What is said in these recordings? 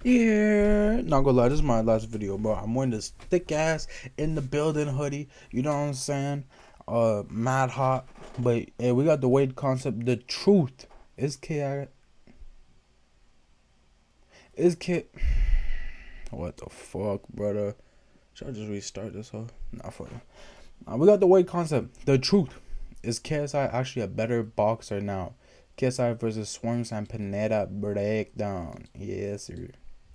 Yeah, not gonna lie, this is my last video, bro. I'm wearing this thick ass in the building hoodie. You know what I'm saying? Mad hot. But hey, we got the weight concept. The truth is K. Is K. What the fuck, brother? Should I just restart this whole? Nah, fuck it. We got the weight concept. The truth is KSI actually a better boxer now? KSI versus Swarms and Pineda breakdown. Yes, sir.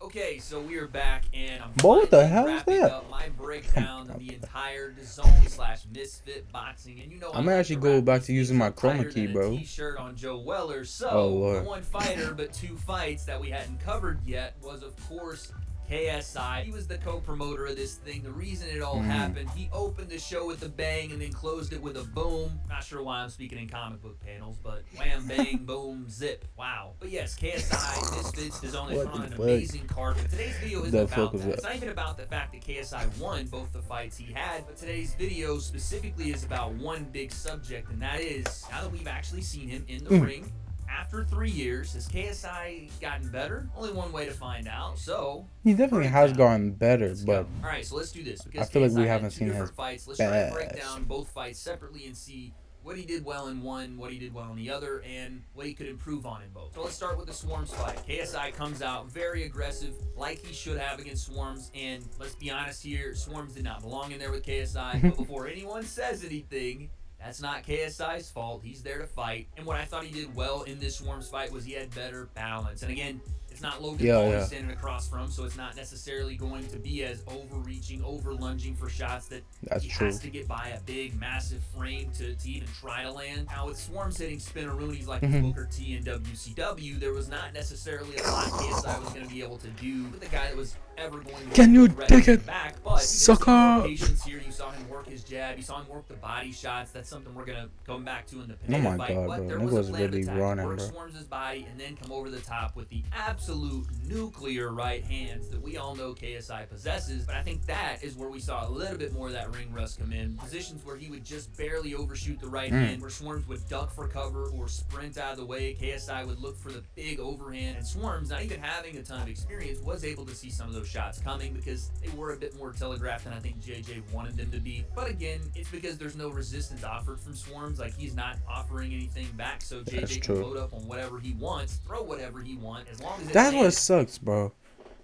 Okay, so we are back, and I'm Boy, what the finally hell is wrapping that? up my breakdown of the entire Zone slash Misfit boxing. And you know I I might like actually to go wrap back these to using things my up chroma tighter key, than a bro. t-shirt on Joe Weller. Oh So, the lord. one fighter, but two fights that we hadn't covered yet was, of course, KSI. He was the co-promoter of this thing. The reason it all happened, he opened the show with a bang and then closed it with a boom. Not sure why I'm speaking in comic book panels, but wham, bang, boom, zip. Wow. But yes, KSI, Misfits is only What on the an fuck? amazing card. But today's video isn't The fuck about was that. that? It's not even about the fact that KSI won both the fights he had, but today's video specifically is about one big subject, and that is, now that we've actually seen him in the ring, after 3 years, has KSI gotten better? Only one way to find out. So He definitely has breakdown. gotten better, Let's but go. All right, so let's do this I because feel like we KSI haven't had two seen his different fights. Let's try and break best. down both fights separately and see what he did well in one, what he did well in the other, and what he could improve on in both. So let's start with the Swarms fight. KSI comes out very aggressive, like he should have against Swarms, and let's be honest here, Swarms did not belong in there with KSI. But before anyone says anything, that's not KSI's fault. He's there to fight. And what I thought he did well in this Swarms fight was he had better balance. And again, it's not Logan Paul he's standing across from, so it's not necessarily going to be as overreaching, over lunging for shots that That's he true. has to get by a big, massive frame to even try to land. Now, with Swarms hitting spinneroonies like Booker T and WCW, there was not necessarily a lot KSI was going to be able to do with the guy that was ever going to Can you threaten take it, back. But sucker? patience here. You saw him work his jab. You saw him work the body shots. That's something we're gonna come back to in the Oh Pineda my fight. god, But bro. there Nigga was a was plan of really attack. running, Work bro. Swarms' body and then come over the top with the absolute nuclear right hands that we all know KSI possesses. But I think that is where we saw a little bit more of that ring rust come in. Positions where he would just barely overshoot the right hand, where Swarms would duck for cover or sprint out of the way. KSI would look for the big overhand, and Swarms, not even having a ton of experience, was able to see some of those shots coming because they were a bit more telegraphed than I think JJ wanted them to be. But again, it's because there's no resistance offered from Swarms. Like, he's not offering anything back, so JJ can load up on whatever he wants, throw whatever he wants, as long as it That's what lands. sucks, bro.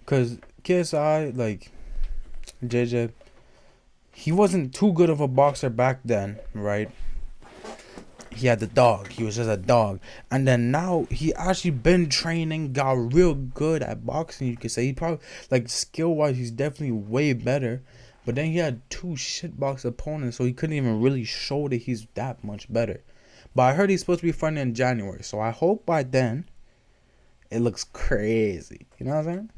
Cause KSI, like JJ, he wasn't too good of a boxer back then, right? He had the dog. He was just a dog. And then now he actually been training, got real good at boxing. You could say he probably, like, skill wise, he's definitely way better. But then he had two shitbox opponents, so he couldn't even really show that he's that much better. But I heard he's supposed to be fighting in January, so I hope by then it looks crazy. You know what I'm saying?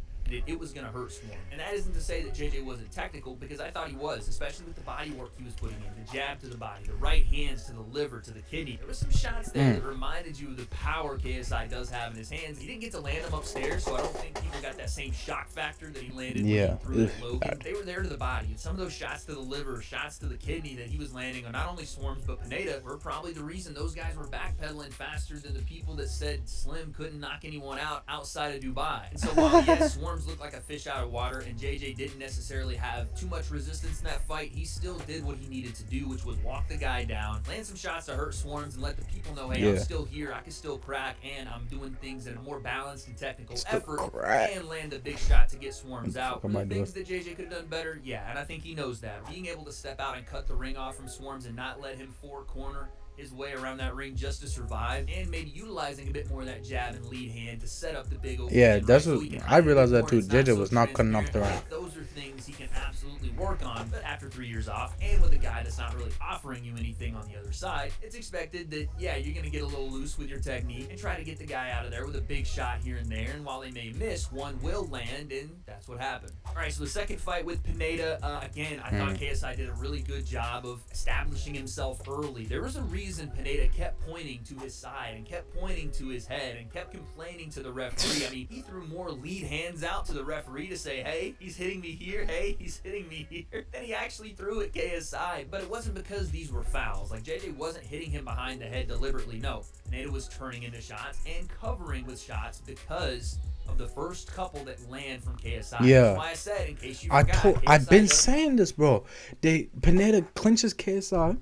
It was going to hurt Swarm. And that isn't to say that JJ wasn't technical, because I thought he was, especially with the body work he was putting in. The jab to the body, the right hands to the liver, to the kidney. There were some shots there that reminded you of the power KSI does have in his hands. He didn't get to land them upstairs, so I don't think people got that same shock factor that he landed when he threw at Logan. They were there to the body. And some of those shots to the liver, shots to the kidney that he was landing on not only Swarms but Pineda were probably the reason those guys were backpedaling faster than the people that said Slim couldn't knock anyone out outside of Dubai. And so while, yes, Swarms looked like a fish out of water and JJ didn't necessarily have too much resistance in that fight, he still did what he needed to do, which was walk the guy down, land some shots to hurt Swarms, and let the people know, hey, I'm still here, I can still crack, and I'm doing things in a more balanced and technical effort, and land a big shot to get Swarms out. The things that JJ could have done better, yeah, and I think he knows that. Being able to step out and cut the ring off from Swarms and not let him four-corner his way around that ring just to survive, and maybe utilizing a bit more of that jab and lead hand to set up the big open. Yeah, that's what I realized that too. JJ was not cutting off the ring. Those are things he can absolutely work on, but after 3 years off, and with a guy that's not really offering you anything on the other side, it's expected that, yeah, you're going to get a little loose with your technique and try to get the guy out of there with a big shot here and there, and while they may miss, one will land, and that's what happened. Alright, so the second fight with Pineda, again, I thought KSI did a really good job of establishing himself early. There was a reason Pineda kept pointing to his side and kept pointing to his head and kept complaining to the referee. I mean, he threw more lead hands out to the referee to say, hey, he's hitting me here, hey, he's hitting me here, than he actually threw at KSI. But it wasn't because these were fouls. Like, JJ wasn't hitting him behind the head deliberately. No, Pineda was turning into shots and covering with shots because of the first couple that land from KSI. Yeah. That's why I said, in case you forgot, I've been does- saying this, bro. Pineda clinches KSI.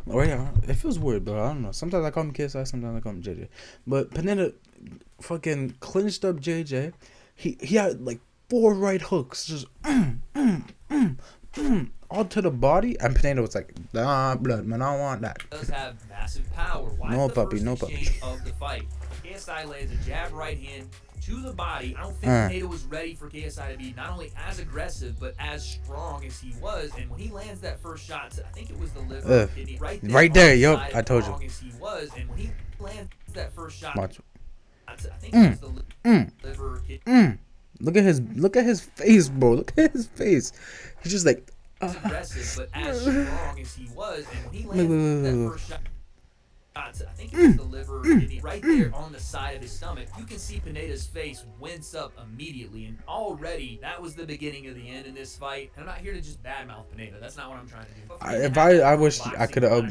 Oh yeah, it feels weird, bro. I don't know. Sometimes I call him KSI, sometimes I call him JJ. But Pineda fucking clinched up JJ. He had like 4 right hooks, just all to the body, and Pineda was like, "Nah, blood, man, I don't want that." Does have massive power. Why No the puppy, first no puppy. exchange of the fight? KSI lands a jab right hand to the body. I don't think Pineda was ready for KSI to be not only as aggressive but as strong as he was. And when he lands that first shot, I think it was the liver kidney right there. Yup, I told you. As he was, and when he lands that first shot, Watch. I think it was the liver kidney. Look at his face, bro. Look at his face. He's just like aggressive, but as strong as he was, and when he landed that first shot, I think it was the liver kidney right there on the side of his stomach. You can see Pineda's face wince up immediately, and already that was the beginning of the end in this fight. And I'm not here to just badmouth Pineda. That's not what I'm trying to do. I wish I could have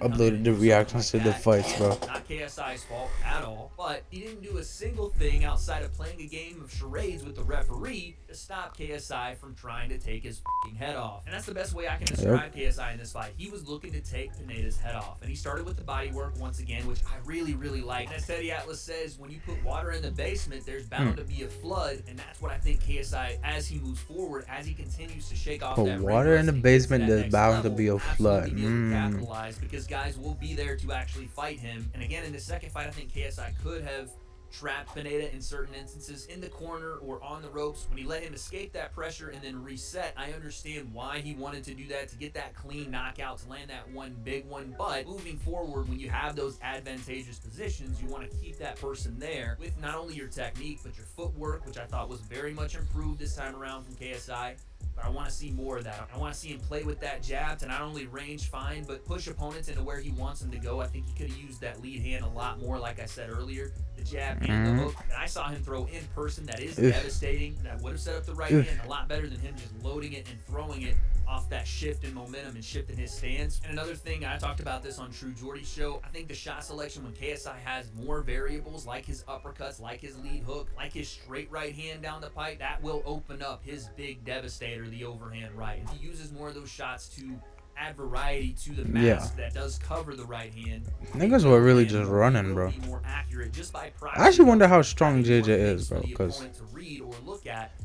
uploaded the reactions to the fights, bro. Not KSI's fault at all, but he didn't do a single thing outside of playing a game of charades with the referee to stop KSI from trying to take his f***ing head off. And that's the best way I can describe KSI in this fight. He was looking to take Pineda's head off, and he started with the body work once again, which I really like. And as Teddy Atlas says, when you put water in the basement, there's bound to be a flood, and that's what I think KSI, as he moves forward, as he continues to shake off that water in the basement, there's bound to be a flood. Capitalize, because guys will be there to actually fight him. And again, in the second fight, I think KSI could have trapped Pineda in certain instances in the corner or on the ropes. When he let him escape that pressure and then reset, I understand why he wanted to do that, to get that clean knockout, to land that one big one. But moving forward, when you have those advantageous positions, you want to keep that person there with not only your technique but your footwork, which I thought was very much improved this time around from KSI. But I want to see more of that. I want to see him play with that jab to not only range fine, but push opponents into where he wants them to go. I think he could have used that lead hand a lot more, like I said earlier. The jab and the hook. And I saw him throw in person. That is devastating. That would have set up the right hand a lot better than him just loading it and throwing it off that shift in momentum and shift in his stance. And another thing, I talked about this on True Jordy's show, I think the shot selection when KSI has more variables, like his uppercuts, like his lead hook, like his straight right hand down the pipe, that will open up his big devastator, the overhand right. And he uses more of those shots to add variety to the mask that does cover the right hand. Niggas were really just running, bro. I actually wonder how strong JJ is, bro, because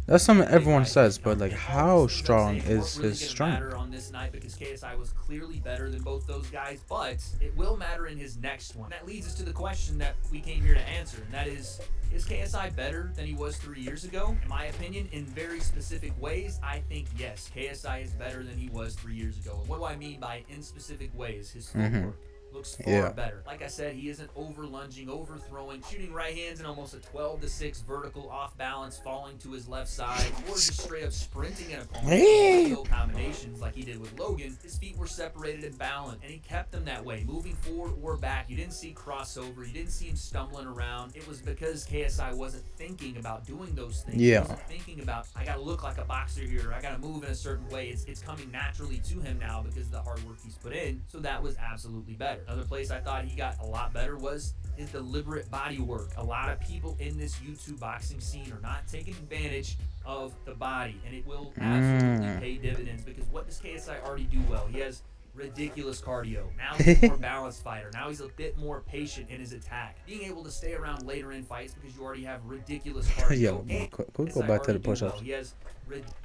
that's something everyone says, but like, how strong is his strength? On this night, because KSI was clearly better than both those guys, but it will matter in his next one. That leads us to the question that we came here to answer, and that is KSI better than he was 3 years ago? In my opinion, in very specific ways, I think yes, KSI is better than he was 3 years ago. And what do I mean by in specific ways? His footwork looks far better. Like I said, he isn't over lunging, overthrowing, shooting right hands in almost a 12-6 vertical off balance, falling to his left side, or just straight up sprinting at opponents. Combinations like he did with Logan. His feet were separated and balanced, and he kept them that way, moving forward or back. You didn't see crossover. You didn't see him stumbling around. It was because KSI wasn't thinking about doing those things. He wasn't thinking about, I gotta look like a boxer here, or I gotta move in a certain way. It's coming naturally to him now because of the hard work he's put in. So that was absolutely better. Another place I thought he got a lot better was his deliberate body work. A lot of people in this YouTube boxing scene are not taking advantage of the body, and it will absolutely pay dividends, because what does KSI already do well? He has ridiculous cardio. Now he's a more balanced fighter. Now he's a bit more patient in his attack. Being able to stay around later in fights because you already have ridiculous cardio. Yo, could we go back to the push-ups? He has ridiculous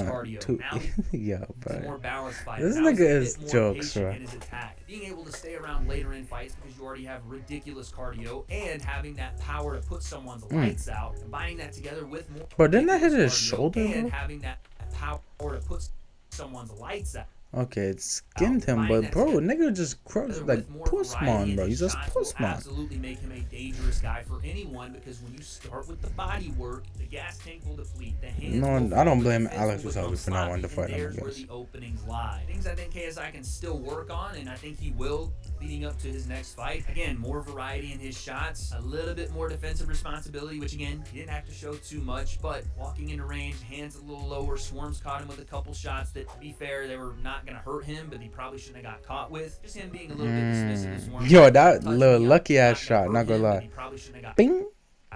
cardio. Now yeah, he's a more balanced fighter. This now nigga is jokes, bro. In his attack. Being able to stay around later in fights because you already have ridiculous cardio, and having that power to put someone's lights out, combining that together with more. But didn't that hit his shoulder, bro? And having that power to put someone's lights out. Okay, it skinned him, but bro, nigga just crushed like Pussman, bro. He's just Pussman. Absolutely make him a dangerous guy for anyone, because when you start with the body work, the gas tank will deplete. The hands I don't blame Alex Usabi for not wanting to fight him. There's where the openings lie. Things I think KSI can still work on, and I think he will leading up to his next fight. Again, more variety in his shots, a little bit more defensive responsibility, which again, he didn't have to show too much, but walking into range, hands a little lower. Swarms caught him with a couple shots that, to be fair, they were not going to hurt him, but he probably shouldn't have got caught with. Just him being a little bit dismissive of Swarms. Yo, that little lucky ass shot, not gonna lie. He probably shouldn't have got Bing.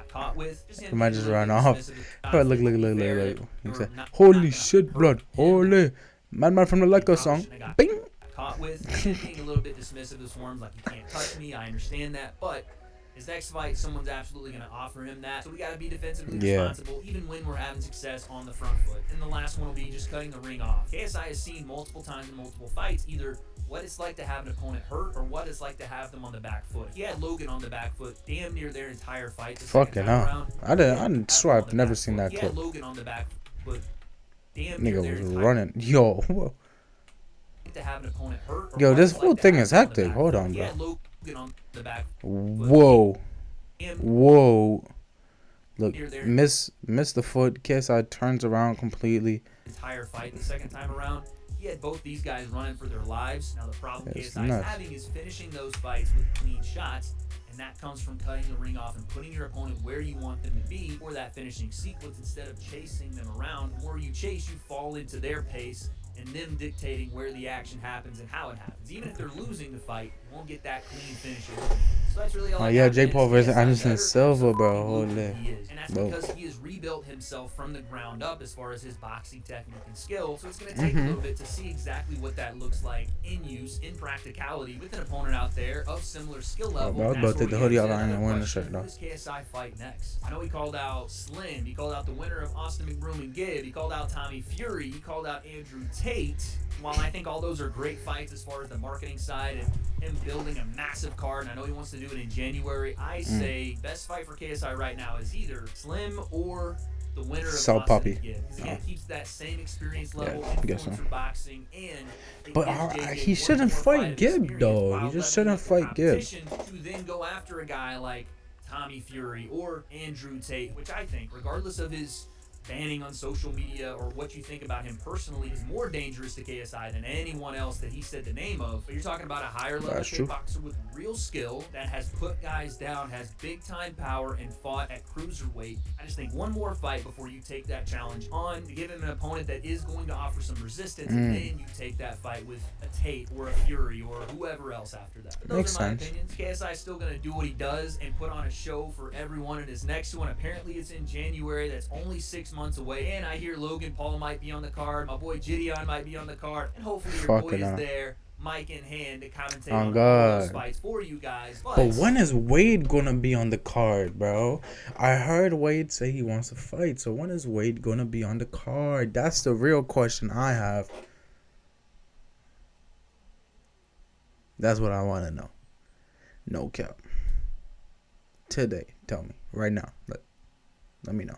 caught with. Just He him might being a just little run bit off. dismissive of Oh, shots look, that, look, to be look, fair, look, look. He are said, not "Holy gonna shit, hurt blood! him. Holy man from the He Leica probably song." shouldn't have got Bing. caught with. Just being a little bit dismissive of swarms, like, you can't touch me. I understand that, but his next fight, someone's absolutely going to offer him that. So we got to be defensively Yeah. responsible, even when we're having success on the front foot. And the last one will be just cutting the ring off. KSI has seen multiple times in multiple fights either what it's like to have an opponent hurt or what it's like to have them on the back foot. He had Logan on the back foot damn near their entire fight. The Fucking hell. round, I swear I've never seen that he clip. had Logan on the back foot damn near Nigga their was entire running. Yo, whoa. to have an opponent hurt or Yo, what this it's whole like to thing have is them on the hectic. back Hold foot. on, He bro. had Logan on the back foot. Whoa. Whoa. Look, Near there. miss the foot. KSI turns around completely. Entire fight. The second time around, he had both these guys running for their lives. Now the problem That's KSI is nuts. having is finishing those fights with clean shots, and that comes from cutting the ring off and putting your opponent where you want them to be for that finishing sequence instead of chasing them around. The more you chase, you fall into their pace and them dictating where the action happens and how it happens. Even if they're losing the fight, you won't get that clean finish. So that's really all I yeah, got, Jake man. Paul versus KSI Anderson better? Silva, bro. Absolutely Holy. he is. And that's Whoa. because he has rebuilt himself from the ground up as far as his boxing technique and skill. So it's going to take a little bit to see exactly what that looks like in use, in practicality, with an opponent out there of similar skill level. bro, I was And about that's to take the where we hoodie get off. into I ain't another wearing the question. shirt, though. Who does KSI fight next? I know he called out Slim. He called out the winner of Austin McBroom and Gibb. He called out Tommy Fury. He called out Andrew Tate. While I think all those are great fights as far as the marketing side and him building a massive card, and I know he wants to do it in January, I say best fight for KSI right now is either Slim or the winner of Sal Austin Puppy. and Gibb. Because again, it keeps that same experience level, Yeah, I guess so. influencer boxing, and it But gives JJ he one shouldn't more fight fight of Gibb, experience though. while He just leveling shouldn't up the fight Gibb. competition to then go after a guy like Tommy Fury or Andrew Tate, which I think, regardless of his banning on social media or what you think about him personally, is more dangerous to KSI than anyone else that he said the name of. But you're talking about a higher level That's true. kickboxer with real skill that has put guys down, has big time power, and fought at cruiserweight. I just think one more fight before you take that challenge on to give him an opponent that is going to offer some resistance, and then you take that fight with a Tate or a Fury or whoever else after that. But those Makes are my sense. opinions. KSI is still going to do what he does and put on a show for everyone in his next one. Apparently it's in January. That's only 6 months away. And I hear Logan Paul might be on the card. My boy Gideon might be on the card. And hopefully your boy Fucking is hell. there, mic in hand, to commentate Oh, on all God. those fights for you guys. But when is Wade gonna be on the card, bro? I heard Wade say he wants to fight. So when is Wade gonna be on the card? That's the real question I have. That's what I want to know. No cap. Today, tell me right now. Let me know.